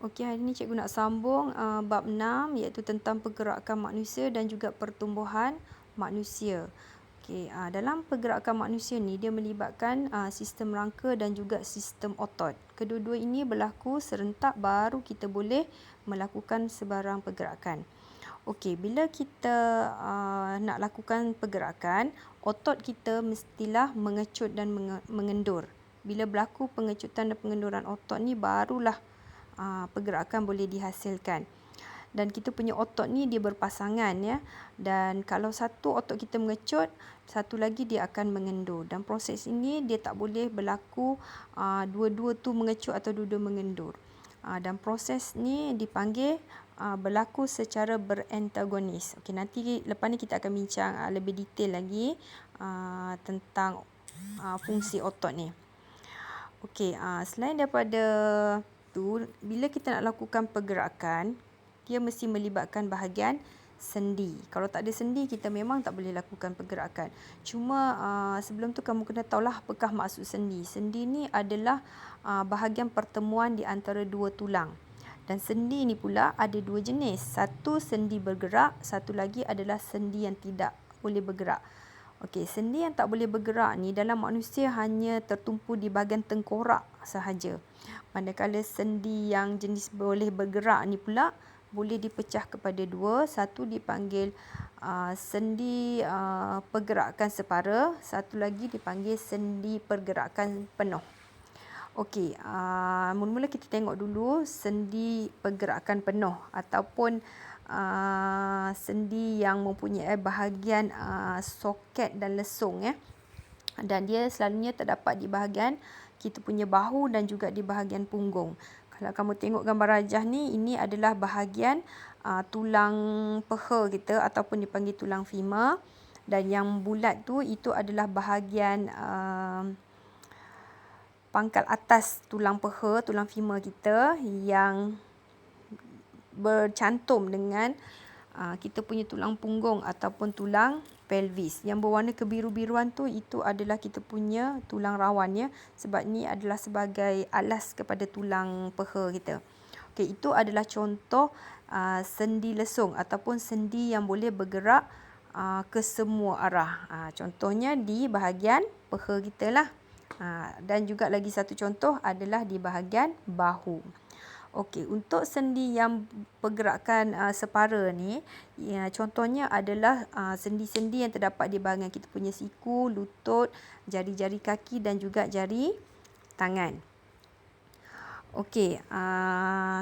Okey, hari ini cikgu nak sambung bab 6 iaitu tentang pergerakan manusia dan juga pertumbuhan manusia. Okey, dalam pergerakan manusia ni dia melibatkan sistem rangka dan juga sistem otot. Kedua-dua ini berlaku serentak baru kita boleh melakukan sebarang pergerakan. Okey, bila kita nak lakukan pergerakan, otot kita mestilah mengecut dan mengendur. Bila berlaku pengecutan dan pengenduran otot ni barulah pergerakan boleh dihasilkan. Dan kita punya otot ni dia berpasangan ya. Dan kalau satu otot kita mengecut, satu lagi dia akan mengendur. Dan proses ini dia tak boleh berlaku dua-dua tu mengecut atau dua-dua mengendur. Dan proses ni dipanggil berlaku secara berantagonis. Okey, nanti lepas ni kita akan bincang lebih detail lagi tentang fungsi otot ni. Okey, selain daripada tu, bila kita nak lakukan pergerakan, dia mesti melibatkan bahagian sendi. Kalau tak ada sendi, kita memang tak boleh lakukan pergerakan. Cuma sebelum tu kamu kena tahulah apakah maksud sendi. Sendi ni adalah bahagian pertemuan di antara dua tulang. Dan sendi ni pula ada dua jenis. Satu sendi bergerak, satu lagi adalah sendi yang tidak boleh bergerak. Okey, sendi yang tak boleh bergerak ni dalam manusia hanya tertumpu di bahagian tengkorak sahaja. Manakala sendi yang jenis boleh bergerak ni pula boleh dipecah kepada dua. Satu dipanggil sendi pergerakan separa, satu lagi dipanggil sendi pergerakan penuh. Okey, mula-mula kita tengok dulu sendi pergerakan penuh ataupun sendi yang mempunyai bahagian soket dan lesung ya. Dan dia selalunya terdapat di bahagian kita punya bahu dan juga di bahagian punggung. Kalau kamu tengok gambar rajah ni, ini adalah bahagian tulang peha kita ataupun dipanggil tulang femur. Dan yang bulat tu itu adalah bahagian pangkal atas tulang peha, tulang femur kita yang bercantum dengan kita punya tulang punggung ataupun tulang pelvis. Yang berwarna kebiru-biruan tu itu adalah kita punya tulang rawan ya. Sebab ni adalah sebagai alas kepada tulang peha kita. Okey, itu adalah contoh sendi lesung ataupun sendi yang boleh bergerak ke semua arah. Contohnya di bahagian peha kita lah. Dan juga lagi satu contoh adalah di bahagian bahu. Okey, untuk sendi yang pergerakan separa ni, contohnya adalah sendi-sendi yang terdapat di bahagian kita punya siku, lutut, jari-jari kaki dan juga jari tangan. Okey,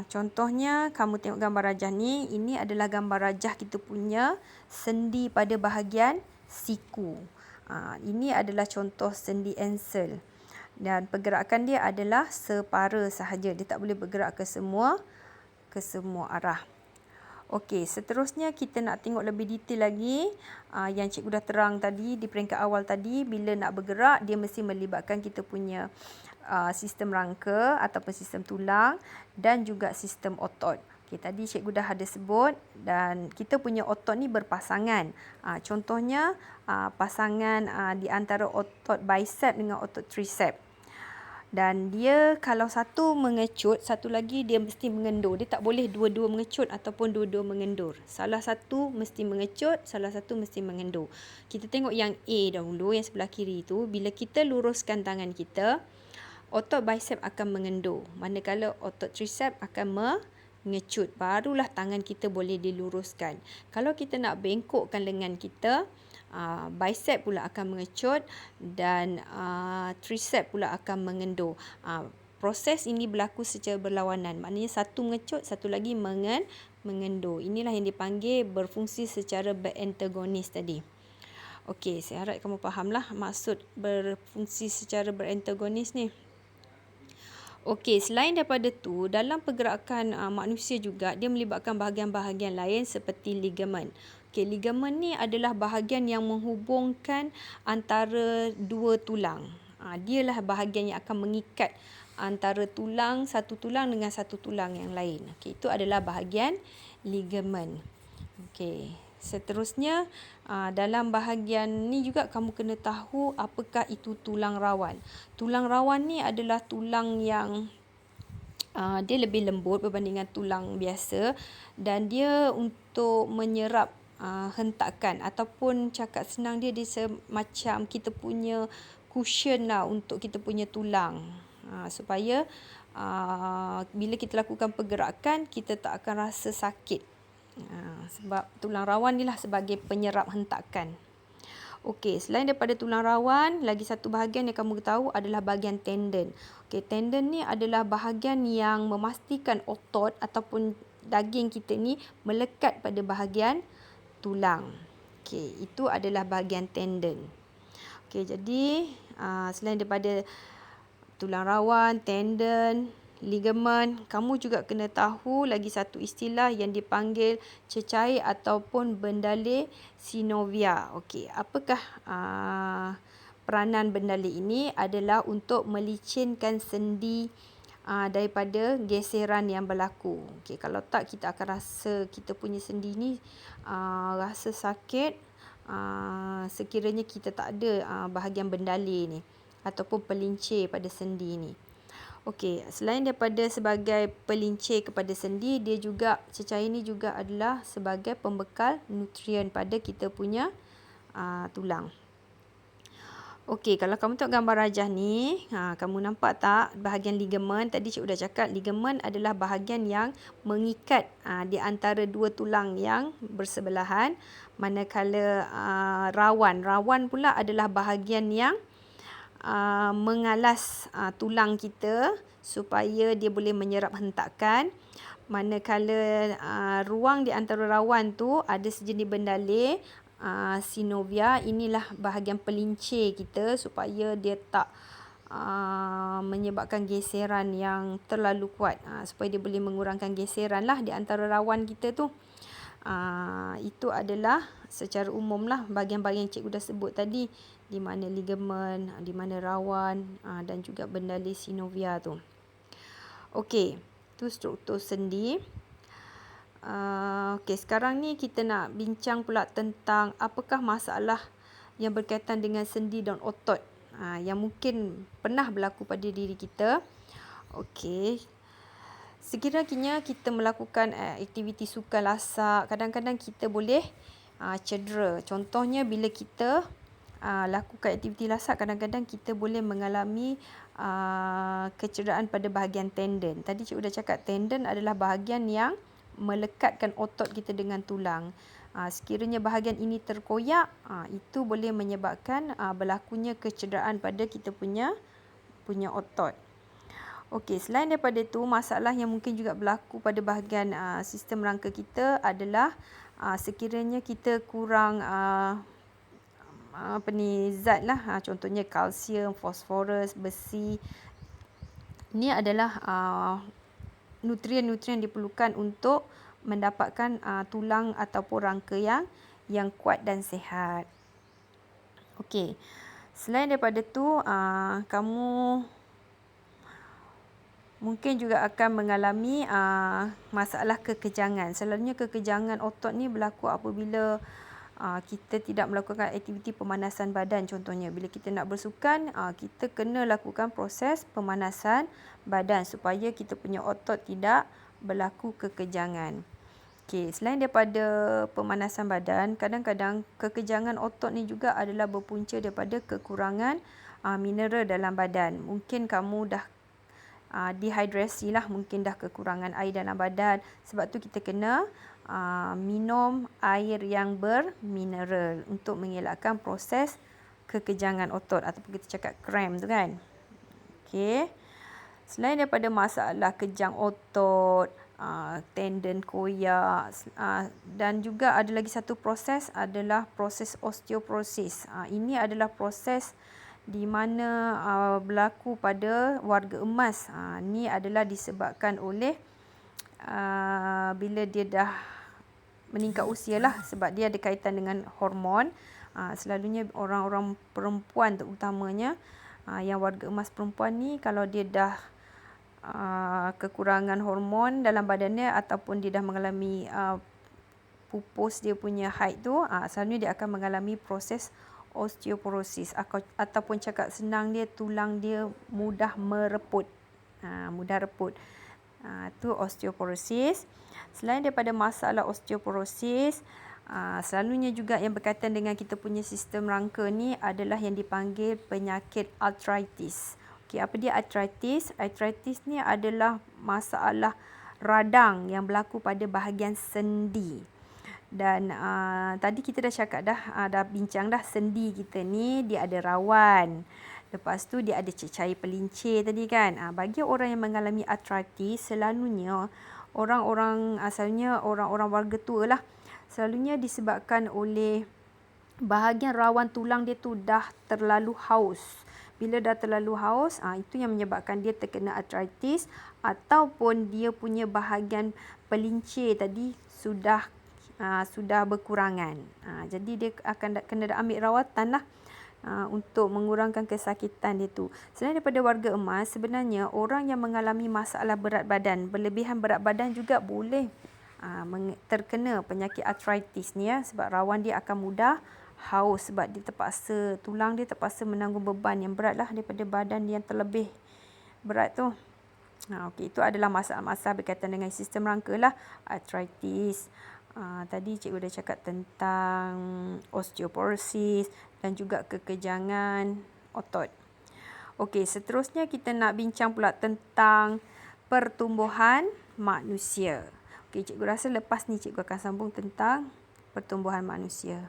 contohnya kamu tengok gambar rajah ni, ini adalah gambar rajah kita punya sendi pada bahagian siku. Ini adalah contoh sendi ensel. Dan pergerakan dia adalah separa sahaja. Dia tak boleh bergerak ke semua arah. Okey, seterusnya kita nak tengok lebih detail lagi. Yang cikgu dah terang tadi di peringkat awal tadi, bila nak bergerak dia mesti melibatkan kita punya sistem rangka ataupun sistem tulang dan juga sistem otot. Okey, tadi cikgu dah ada sebut dan kita punya otot ni berpasangan. Contohnya pasangan di antara otot bicep dengan otot tricep. Dan dia kalau satu mengecut, satu lagi dia mesti mengendur. Dia tak boleh dua-dua mengecut ataupun dua-dua mengendur. Salah satu mesti mengecut, salah satu mesti mengendur. Kita tengok yang A dahulu, yang sebelah kiri tu. Bila kita luruskan tangan kita, otot bicep akan mengendur. Manakala otot tricep akan mengecut. Barulah tangan kita boleh diluruskan. Kalau kita nak bengkokkan lengan kita, bicep pula akan mengecut dan tricep pula akan mengendur. Proses ini berlaku secara berlawanan. Maknanya satu mengecut, satu lagi mengendur. Inilah yang dipanggil berfungsi secara berantagonis tadi. Okey, saya harap kamu fahamlah maksud berfungsi secara berantagonis ni. Okey, selain daripada tu, dalam pergerakan manusia juga dia melibatkan bahagian-bahagian lain seperti ligamen. Okey, ligamen ni adalah bahagian yang menghubungkan antara dua tulang. Dialah bahagian yang akan mengikat antara satu tulang dengan satu tulang yang lain. Okey, itu adalah bahagian ligamen. Okey, seterusnya dalam bahagian ni juga kamu kena tahu apakah itu tulang rawan. Tulang rawan ni adalah tulang yang dia lebih lembut berbandingan tulang biasa, dan dia untuk menyerap hentakan, ataupun cakap senang dia semacam kita punya cushion lah untuk kita punya tulang, supaya bila kita lakukan pergerakan kita tak akan rasa sakit, sebab tulang rawan ni lah sebagai penyerap hentakan. Okey, selain daripada tulang rawan, lagi satu bahagian yang kamu tahu adalah bahagian tendon. Okey, tendon ni adalah bahagian yang memastikan otot ataupun daging kita ni melekat pada bahagian tulang. Okey, itu adalah bahagian tendon. Okey, jadi selain daripada tulang rawan, tendon, ligamen, kamu juga kena tahu lagi satu istilah yang dipanggil cecair ataupun bendalih synovial. Okey, apakah peranan bendalih ini? Adalah untuk melicinkan sendi daripada geseran yang berlaku. Okey, kalau tak kita akan rasa kita punya sendi ni rasa sakit sekiranya kita tak ada bahagian bendalih ni ataupun pelincir pada sendi ni. Okey, selain daripada sebagai pelincir kepada sendi, dia juga, cecair ni juga adalah sebagai pembekal nutrien pada kita punya tulang. Okey, kalau kamu tengok gambar rajah ni, kamu nampak tak bahagian ligamen? Tadi cikgu dah cakap, ligamen adalah bahagian yang mengikat di antara dua tulang yang bersebelahan. Manakala rawan pula adalah bahagian yang mengalas tulang kita supaya dia boleh menyerap hentakan. Manakala ruang di antara rawan tu ada sejenis bendalih synovial, inilah bahagian pelincir kita supaya dia tak menyebabkan geseran yang terlalu kuat, supaya dia boleh mengurangkan geseran lah di antara rawan kita tu. Itu adalah secara umum lah bahagian-bahagian cikgu dah sebut tadi, di mana ligamen, di mana rawan dan juga bendalih synovial tu. Okey, tu struktur sendi. Okey, sekarang ni kita nak bincang pula tentang apakah masalah yang berkaitan dengan sendi dan otot yang mungkin pernah berlaku pada diri kita. Okey, sekiranya kita melakukan aktiviti sukan lasak, kadang-kadang kita boleh cedera. Contohnya bila kita lakukan aktiviti lasak, kadang-kadang kita boleh mengalami kecederaan pada bahagian tendon. Tadi cikgu dah cakap tendon adalah bahagian yang melekatkan otot kita dengan tulang. Sekiranya bahagian ini terkoyak, itu boleh menyebabkan berlakunya kecederaan pada kita punya otot. Okey, selain daripada itu, masalah yang mungkin juga berlaku pada bahagian sistem rangka kita adalah sekiranya kita kurang zat lah, contohnya kalsium, fosforus, besi. Ini adalah nutrien-nutrien diperlukan untuk mendapatkan tulang ataupun rangka yang kuat dan sihat. Okey, selain daripada tu, kamu mungkin juga akan mengalami masalah kekejangan. Selalunya kekejangan otot ni berlaku apabila kita tidak melakukan aktiviti pemanasan badan. Contohnya bila kita nak bersukan, kita kena lakukan proses pemanasan badan supaya kita punya otot tidak berlaku kekejangan. Okey, selain daripada pemanasan badan, kadang-kadang kekejangan otot ni juga adalah berpunca daripada kekurangan mineral dalam badan. Mungkin kamu dah dehidrasi lah, mungkin dah kekurangan air dalam badan. Sebab tu kita kena minum air yang bermineral untuk mengelakkan proses kekejangan otot ataupun kita cakap cramp tu kan. Okey, selain daripada masalah kejang otot, tendon koyak, dan juga ada lagi satu proses adalah proses osteoporosis. Ini adalah proses di mana berlaku pada warga emas. Ini adalah disebabkan oleh bila dia dah meningkat usia lah, sebab dia ada kaitan dengan hormon. Selalunya orang-orang perempuan terutamanya, yang warga emas perempuan ni, kalau dia dah kekurangan hormon dalam badannya ataupun dia dah mengalami pupus dia punya haid tu, selalunya dia akan mengalami proses osteoporosis, ataupun cakap senang dia, tulang dia mudah mereput. Mudah reput. Itu osteoporosis. Selain daripada masalah osteoporosis, selalunya juga yang berkaitan dengan kita punya sistem rangka ni adalah yang dipanggil penyakit arthritis. Okey, apa dia arthritis? Arthritis ni adalah masalah radang yang berlaku pada bahagian sendi. Dan tadi kita dah cakap dah bincang dah, sendi kita ni dia ada rawan. Lepas tu dia ada cecair pelincir tadi kan. Bagi orang yang mengalami arthritis, selalunya asalnya orang-orang warga tua lah. Selalunya disebabkan oleh bahagian rawan tulang dia tu dah terlalu haus. Bila dah terlalu haus, itu yang menyebabkan dia terkena arthritis, ataupun dia punya bahagian pelincir tadi sudah berkurangan. Jadi dia akan kena ambil rawatan lah untuk mengurangkan kesakitan dia tu. Selain daripada warga emas, sebenarnya orang yang mengalami masalah berat badan, berlebihan berat badan juga boleh terkena penyakit arthritis ni ya, sebab rawan dia akan mudah haus sebab dia tulang dia terpaksa menanggung beban yang berat lah daripada badan yang terlebih berat tu. Okey, itu adalah masalah-masalah berkaitan dengan sistem rangka lah, arthritis. Tadi cikgu dah cakap tentang osteoporosis dan juga kekejangan otot. Okey, seterusnya kita nak bincang pula tentang pertumbuhan manusia. Okey, cikgu rasa lepas ni cikgu akan sambung tentang pertumbuhan manusia.